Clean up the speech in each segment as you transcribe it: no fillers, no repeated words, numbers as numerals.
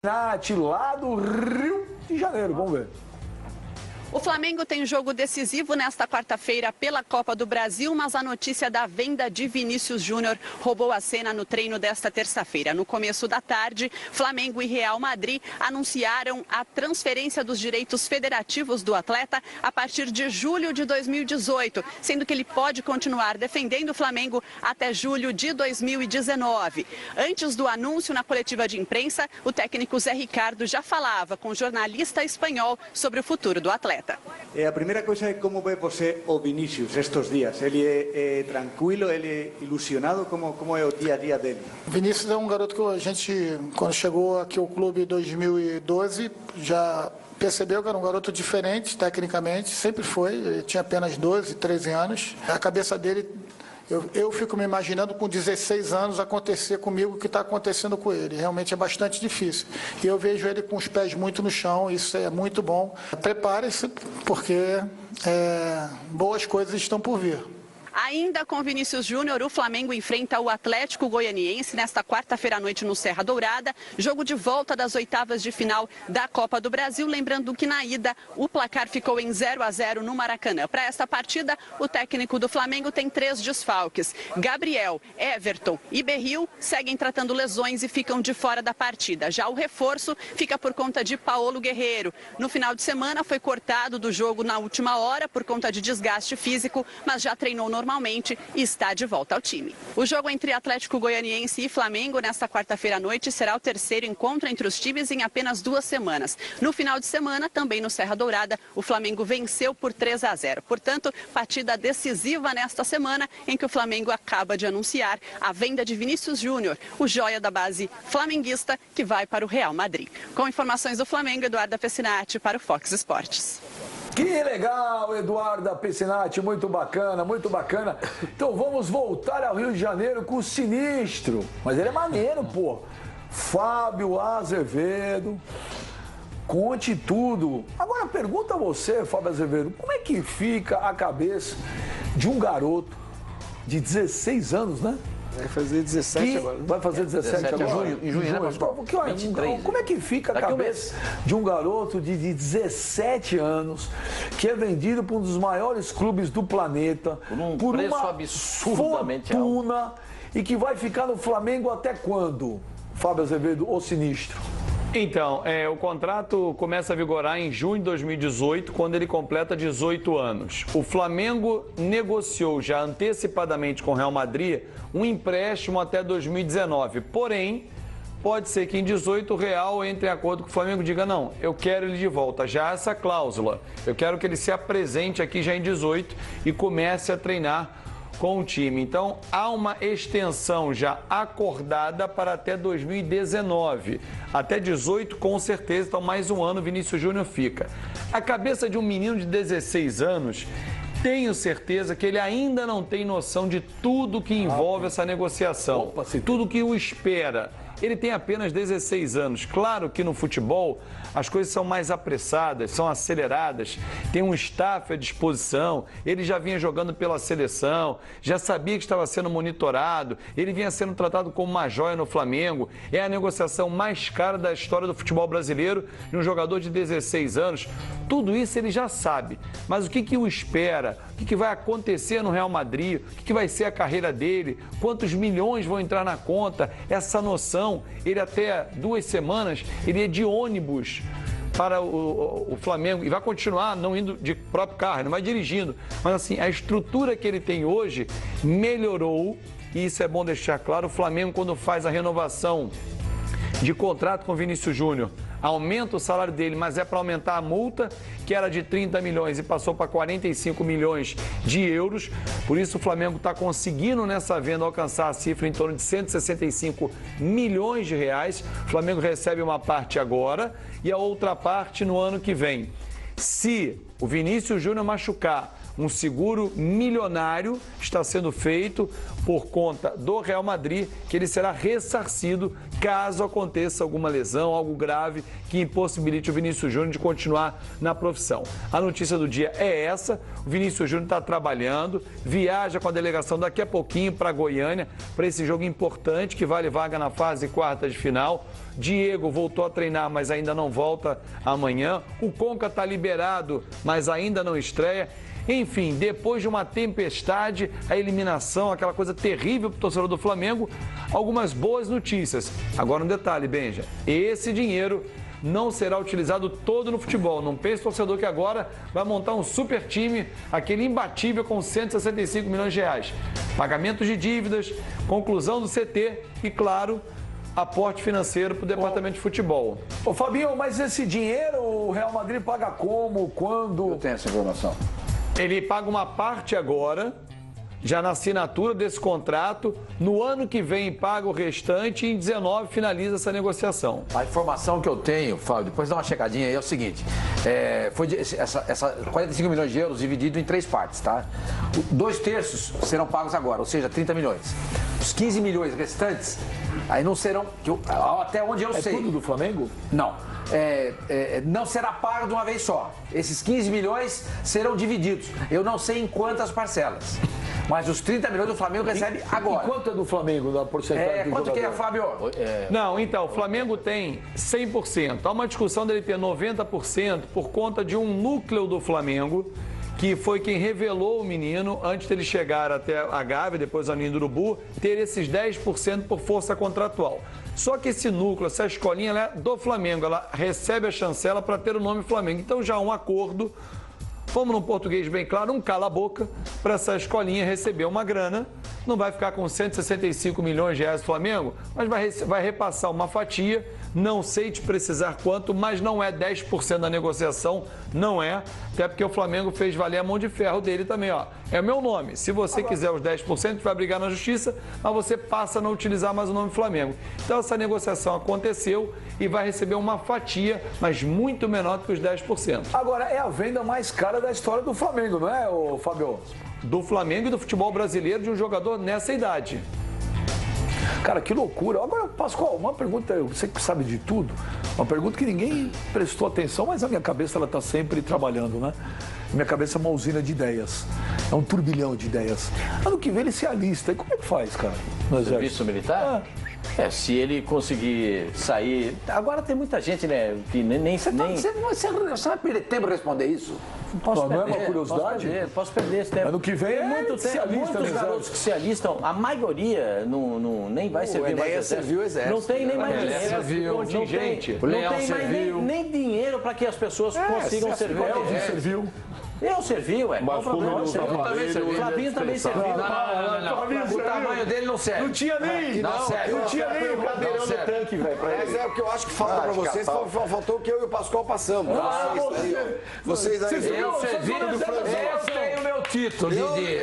Nath, lá do Rio de Janeiro, vamos ver. O Flamengo tem jogo decisivo nesta quarta-feira pela Copa do Brasil, mas a notícia da venda de Vinícius Júnior roubou a cena no treino desta terça-feira. No começo da tarde, Flamengo e Real Madrid anunciaram a transferência dos direitos federativos do atleta a partir de julho de 2018, sendo que ele pode continuar defendendo o Flamengo até julho de 2019. Antes do anúncio na coletiva de imprensa, o técnico Zé Ricardo já falava com o jornalista espanhol sobre o futuro do atleta. A primeira coisa é como vê você o Vinícius estes dias. Ele é tranquilo, ele é ilusionado, como é o dia a dia dele? O Vinícius é um garoto que a gente, quando chegou aqui ao clube em 2012, já percebeu que era um garoto diferente tecnicamente, sempre foi, ele tinha apenas 12, 13 anos. A cabeça dele, eu fico me imaginando com 16 anos acontecer comigo o que está acontecendo com ele. Realmente é bastante difícil. E eu vejo ele com os pés muito no chão, isso é muito bom. Prepare-se, porque boas coisas estão por vir. Ainda com Vinícius Júnior, o Flamengo enfrenta o Atlético Goianiense nesta quarta-feira à noite no Serra Dourada, jogo de volta das oitavas de final da Copa do Brasil. Lembrando que na ida o placar ficou em 0-0 no Maracanã. Para esta partida, o técnico do Flamengo tem 3 desfalques. Gabriel, Everton e Berril seguem tratando lesões e ficam de fora da partida. Já o reforço fica por conta de Paulo Guerreiro. No final de semana foi cortado do jogo na última hora por conta de desgaste físico, mas já treinou normalmente e está de volta ao time. O jogo entre Atlético Goianiense e Flamengo nesta quarta-feira à noite será o terceiro encontro entre os times em apenas 2 semanas. No final de semana, também no Serra Dourada, o Flamengo venceu por 3-0. Portanto, partida decisiva nesta semana em que o Flamengo acaba de anunciar a venda de Vinícius Júnior, o joia da base flamenguista que vai para o Real Madrid. Com informações do Flamengo, Eduarda Pessinati para o Fox Sports. Que legal, Eduarda Pessinati, muito bacana, muito bacana. Então vamos voltar ao Rio de Janeiro com o sinistro, mas ele é maneiro, pô. Fábio Azevedo, conte tudo. Agora pergunta a você, Fábio Azevedo, como é que fica a cabeça de um garoto de 16 anos, né? Vai fazer 17 agora. Vai fazer 17 agora? Em junho, né, pastor? Como é que fica a cabeça de um garoto de 17 anos que é vendido por um dos maiores clubes do planeta por preço uma absurdamente fortuna alto. E que vai ficar no Flamengo até quando, Fábio Azevedo, o sinistro? Então, o contrato começa a vigorar em junho de 2018, quando ele completa 18 anos. O Flamengo negociou já antecipadamente com o Real Madrid um empréstimo até 2019. Porém, pode ser que em 18 o Real entre em acordo com o Flamengo e diga, não, eu quero ele de volta. Já essa cláusula, eu quero que ele se apresente aqui já em 18 e comece a treinar com o time. Então, há uma extensão já acordada para até 2019. Até 18, com certeza. Então, mais um ano, Vinícius Júnior fica. A cabeça de um menino de 16 anos, tenho certeza que ele ainda não tem noção de tudo que envolve essa negociação. Tudo que o espera. Ele tem apenas 16 anos. Claro que no futebol as coisas são mais apressadas, são aceleradas, tem um staff à disposição, ele já vinha jogando pela seleção, já sabia que estava sendo monitorado, ele vinha sendo tratado como uma joia no Flamengo. É a negociação mais cara da história do futebol brasileiro de um jogador de 16 anos. Tudo isso ele já sabe, mas o que o espera? O que vai acontecer no Real Madrid? O que vai ser a carreira dele? Quantos milhões vão entrar na conta? Essa noção, ele até 2 semanas, ele ia de ônibus para o Flamengo e vai continuar não indo de próprio carro, não vai dirigindo. Mas assim, a estrutura que ele tem hoje melhorou e isso é bom deixar claro. O Flamengo, quando faz a renovação de contrato com o Vinícius Júnior, aumenta o salário dele, mas é para aumentar a multa, que era de 30 milhões e passou para 45 milhões de euros. Por isso o Flamengo está conseguindo nessa venda alcançar a cifra em torno de 165 milhões de reais. O Flamengo recebe uma parte agora e a outra parte no ano que vem. Se o Vinícius Júnior machucar Um seguro milionário está sendo feito por conta do Real Madrid, que ele será ressarcido caso aconteça alguma lesão, algo grave que impossibilite o Vinícius Júnior de continuar na profissão. A notícia do dia é essa: o Vinícius Júnior está trabalhando, viaja com a delegação daqui a pouquinho para Goiânia, para esse jogo importante que vale vaga na fase quarta de final. Diego voltou a treinar, mas ainda não volta amanhã. O Conca está liberado, mas ainda não estreia. Enfim, depois de uma tempestade, a eliminação, aquela coisa terrível para o torcedor do Flamengo, algumas boas notícias. Agora um detalhe, Benja, esse dinheiro não será utilizado todo no futebol. Não pense, torcedor, que agora vai montar um super time, aquele imbatível com 165 milhões de reais. Pagamentos de dívidas, conclusão do CT e, claro, aporte financeiro para o departamento de futebol. Ô Fabinho, mas esse dinheiro o Real Madrid paga como, quando? Eu tenho essa informação. Ele paga uma parte agora, já na assinatura desse contrato. No ano que vem paga o restante e em 19 finaliza essa negociação. A informação que eu tenho, Fábio, depois dá uma checadinha aí, é o seguinte: essa 45 milhões de euros dividido em 3 partes, tá? 2/3 serão pagos agora, ou seja, 30 milhões. Os 15 milhões restantes, aí não serão, até onde eu sei. É tudo do Flamengo? Não. Não será pago de uma vez só. Esses 15 milhões serão divididos. Eu não sei em quantas parcelas. Mas os 30 milhões do Flamengo recebe agora. E quanto é do Flamengo, da porcentagem do quanto jogador? que é, Fábio? Não, então, o Flamengo tem 100%. Há uma discussão dele ter 90% por conta de um núcleo do Flamengo, que foi quem revelou o menino, antes dele chegar até a Gávea, depois ao Ninho do Urubu, ter esses 10% por força contratual. Só que esse núcleo, essa escolinha, ela é do Flamengo, ela recebe a chancela para ter o nome Flamengo. Então já há um acordo, vamos num português bem claro, um cala-boca, para essa escolinha receber uma grana. Não vai ficar com 165 milhões de reais do Flamengo, mas vai repassar uma fatia. Não sei te precisar quanto, mas não é 10% da negociação, não é. Até porque o Flamengo fez valer a mão de ferro dele também, ó. É meu nome. Se você quiser os 10%, a gente vai brigar na justiça, mas você passa a não utilizar mais o nome Flamengo. Então essa negociação aconteceu e vai receber uma fatia, mas muito menor do que os 10%. Agora, é a venda mais cara da história do Flamengo, não é, ô Fabio? Do Flamengo e do futebol brasileiro, de um jogador nessa idade. Cara, que loucura. Agora, Pascoal, uma pergunta, você que sabe de tudo, uma pergunta que ninguém prestou atenção, mas a minha cabeça ela está sempre trabalhando, né? Minha cabeça é uma usina de ideias. É um turbilhão de ideias. Ano que vem ele se alista. E como é que faz, cara? No Serviço militar? Se ele conseguir sair... Agora tem muita gente, né, que Você vai perder tempo de responder isso? Não é uma curiosidade? Posso perder esse tempo. Ano que vem muitos garotos que se alistam, a maioria nem vai servir mais exército. Não tem nem mais dinheiro. Contingente. Não tem mais nem dinheiro para que as pessoas consigam servir. Elvis serviu. Eu servi, ué. Mas o Flavinho também serviu. O tamanho dele não serve. Não tinha nem. Não tinha nem o cadeirão do tanque, velho. Mas é o que eu acho que falta pra vocês. Faltou o que eu e o Pascoal passamos. Vocês aí. Eu tenho o meu título,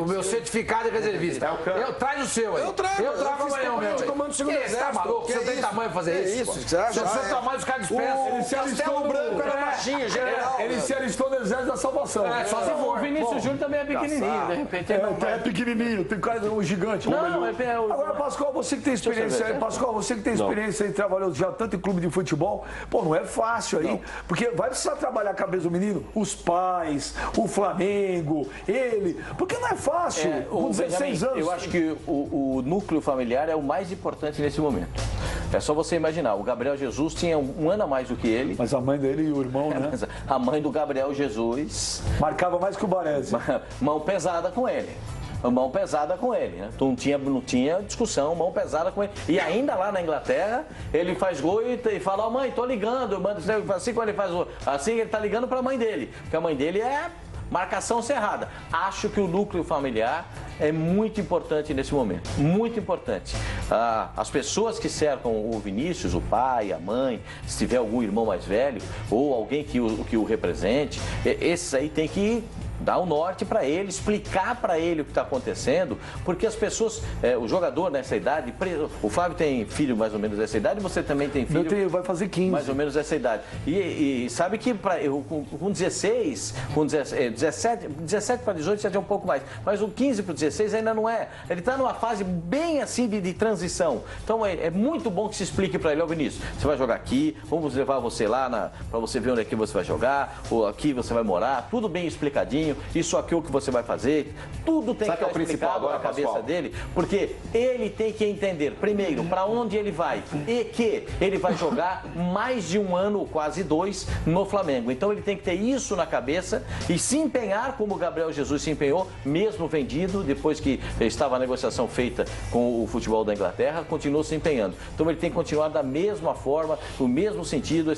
o meu certificado de reservista. Eu trago o seu aí. Eu trago amanhã o meu. Você tá maluco? Você não tem tamanho pra fazer isso? Isso, você acha? Se o tamanho dos caras dispensam. Ele se alistou branco era baixinho, general. Ele se alistou no exército da salvação. Só se for. O Vinícius Júnior também é pequenininho, de repente. É pequenininho, tem cara um gigante. Agora, Pascoal, você que tem experiência aí, Pascoal, você que tem experiência aí, trabalhou já tanto em clube de futebol, pô, não é fácil aí, porque vai precisar trabalhar a cabeça do menino, os pais, o Flamengo, ele, porque não é fácil, com 16 anos. Eu acho que o núcleo familiar é o mais importante nesse momento. É só você imaginar, o Gabriel Jesus tinha um ano a mais do que ele. Mas a mãe dele e o irmão, né? A mãe do Gabriel Jesus... Marcava mais que o Baresi. Mão pesada com ele. Mão pesada com ele, né? Não tinha discussão, mão pesada com ele. E ainda lá na Inglaterra, ele faz gol e fala, ó, mãe, tô ligando. Assim quando ele faz gol, assim ele tá ligando pra mãe dele. Porque a mãe dele é marcação cerrada. Acho que o núcleo familiar é muito importante nesse momento, muito importante. As pessoas que cercam o Vinícius, o pai, a mãe, se tiver algum irmão mais velho ou alguém que o represente, esses aí tem que dar o norte para ele, explicar para ele o que está acontecendo, porque as pessoas, o jogador nessa idade, o Flávio tem filho mais ou menos dessa idade, você também tem filho. Meu filho vai fazer 15. Mais ou menos dessa idade. E sabe que com 16, com 17 para 18 já é um pouco mais, mas o 15 para 16 ainda não é. Ele está numa fase bem assim de transição. Então é muito bom que se explique para ele, ó Vinícius, você vai jogar aqui, vamos levar você lá para você ver onde é que você vai jogar, ou aqui você vai morar, tudo bem explicadinho, isso aqui é o que você vai fazer, tudo tem que estar explicado na cabeça dele, porque ele tem que entender, primeiro, para onde ele vai e que ele vai jogar mais de um ano, quase 2, no Flamengo. Então ele tem que ter isso na cabeça e se empenhar como o Gabriel Jesus se empenhou, mesmo vendido, depois que estava a negociação feita com o futebol da Inglaterra, continuou se empenhando. Então ele tem que continuar da mesma forma, no mesmo sentido.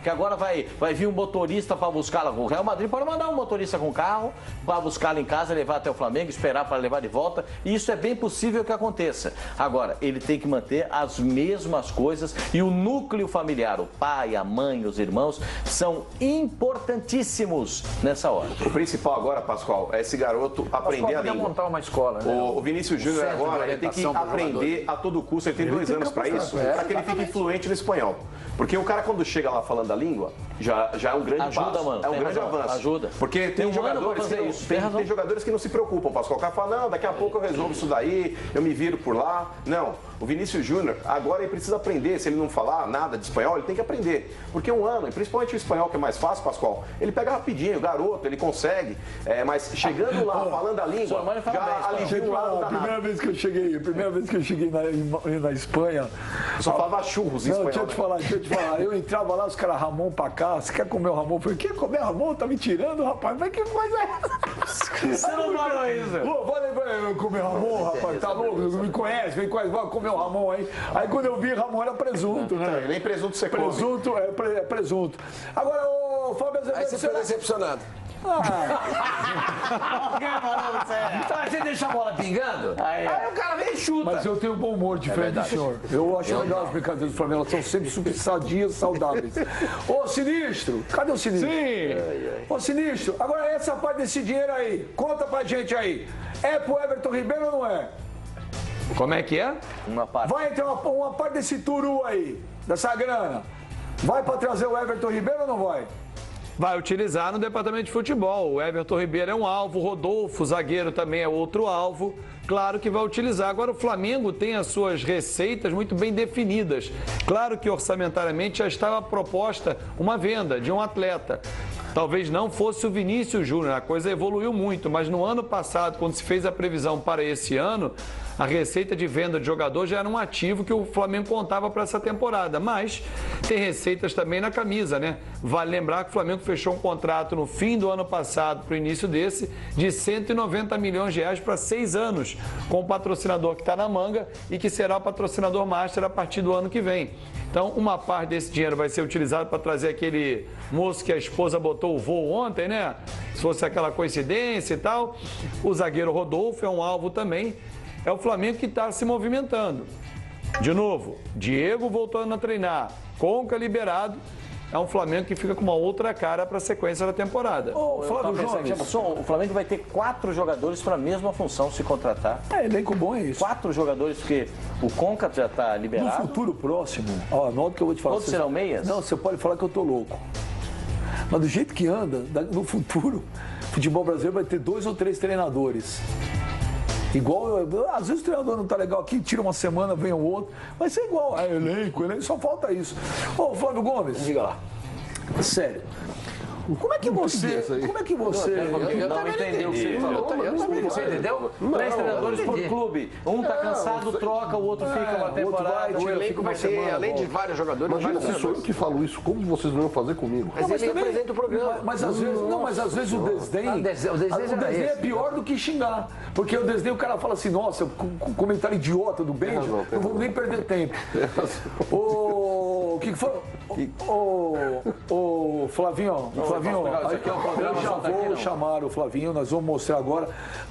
Que agora vai vir um motorista para buscá-la. O Real Madrid pode mandar um motorista com carro para buscá-la em casa, levar até o Flamengo, esperar para levar de volta. E isso é bem possível que aconteça. Agora, ele tem que manter as mesmas coisas e o núcleo familiar, o pai, a mãe, os irmãos, são importantíssimos nessa hora. O principal agora, Pascoal, é esse garoto aprender a língua. Montar uma escola, né? O Vinícius Júnior agora ele tem que aprender a todo custo. Ele tem 2 anos para isso, para que ele fique fluente no espanhol. Porque o cara, quando chega lá falando a língua, já é um grande passo. Mano, é um grande avanço. Ajuda. Porque tem jogadores que não se preocupam, Pascoal. O cara fala, não, daqui a pouco eu resolvo isso daí, eu me viro por lá. Não. O Vinícius Júnior, agora ele precisa aprender. Se ele não falar nada de espanhol, ele tem que aprender. Porque um ano, e principalmente o espanhol, que é mais fácil, Pascoal, ele pega rapidinho, o garoto, ele consegue. Mas chegando lá, falando a língua, já alivia um lado danado. A primeira vez que eu cheguei na Espanha... Eu só falava churros em espanhol. Deixa eu te falar. Eu entrava lá, os caras, Ramon pra cá, você quer comer o Ramon? Eu falei, quer comer Ramon? Tá me tirando, rapaz? Mas que coisa é essa? Você não falou isso. Pô, vai comer Ramon, rapaz, tá louco? Me conhece, vai comer o Ramon aí. Aí quando eu vi, Ramon era presunto, né? Nem presunto você come. Presunto, é presunto. Agora, ô Fábio Azevedo... Aí você foi decepcionado. Então você deixa a bola pingando, aí o cara vem e chuta. Mas eu tenho um bom humor diferente do senhor. Eu acho legal as brincadeiras do Flamengo, elas são sempre super sadias, saudáveis. Ô, Sinistro, cadê o Sinistro? Sim. Ô, Sinistro, agora essa parte desse dinheiro aí, conta pra gente aí. É pro Everton Ribeiro ou não é? Como é que é? Uma parte. Vai entrar uma parte desse turu aí, dessa grana. Vai pra trazer o Everton Ribeiro ou não vai? Vai utilizar no departamento de futebol. O Everton Ribeiro é um alvo, o Rodolfo, zagueiro, também é outro alvo. Claro que vai utilizar. Agora o Flamengo tem as suas receitas muito bem definidas. Claro que orçamentariamente já estava proposta uma venda de um atleta. Talvez não fosse o Vinícius Júnior, a coisa evoluiu muito, mas no ano passado, quando se fez a previsão para esse ano, a receita de venda de jogador já era um ativo que o Flamengo contava para essa temporada. Mas tem receitas também na camisa, né? Vale lembrar que o Flamengo fechou um contrato no fim do ano passado para o início desse de 190 milhões de reais para 6 anos, com o patrocinador que está na manga e que será o patrocinador master a partir do ano que vem. Então, uma parte desse dinheiro vai ser utilizado para trazer aquele moço que a esposa botou o voo ontem, né? Se fosse aquela coincidência e tal. O zagueiro Rodolfo é um alvo também. É o Flamengo que está se movimentando. De novo, Diego voltando a treinar, Conca liberado. É um Flamengo que fica com uma outra cara para a sequência da temporada. O Flamengo vai ter 4 jogadores para a mesma função se contratar. Elenco bom é isso. 4 jogadores, porque o Conca já está liberado. No futuro próximo, anota que eu vou te falar. Todos serão meias? Não, você pode falar que eu tô louco. Mas do jeito que anda, no futuro, o futebol brasileiro vai ter 2 ou 3 treinadores. Igual, às vezes o treinador não tá legal aqui, tira uma semana, vem o outro. Vai ser igual, elenco, só falta isso. Ô, Flávio Gomes. Diga lá. Sério. Como é que você... Eu não entendi o que você falou. Você entendeu? 3 treinadores por clube. Um tá cansado, troca, o outro fica uma temporada. O elenco vai ter, além de vários jogadores... Imagina se sou eu que falo isso, como vocês não iam fazer comigo? Mas ele apresenta o programa. Mas às vezes o desdém... O desdém é pior do que xingar. Porque o desdém, o cara fala assim, nossa, comentário idiota do Benjamin, não vou nem perder tempo. O que foi? Ô, Flavinho, eu já vou chamar o Flavinho, nós vamos mostrar agora.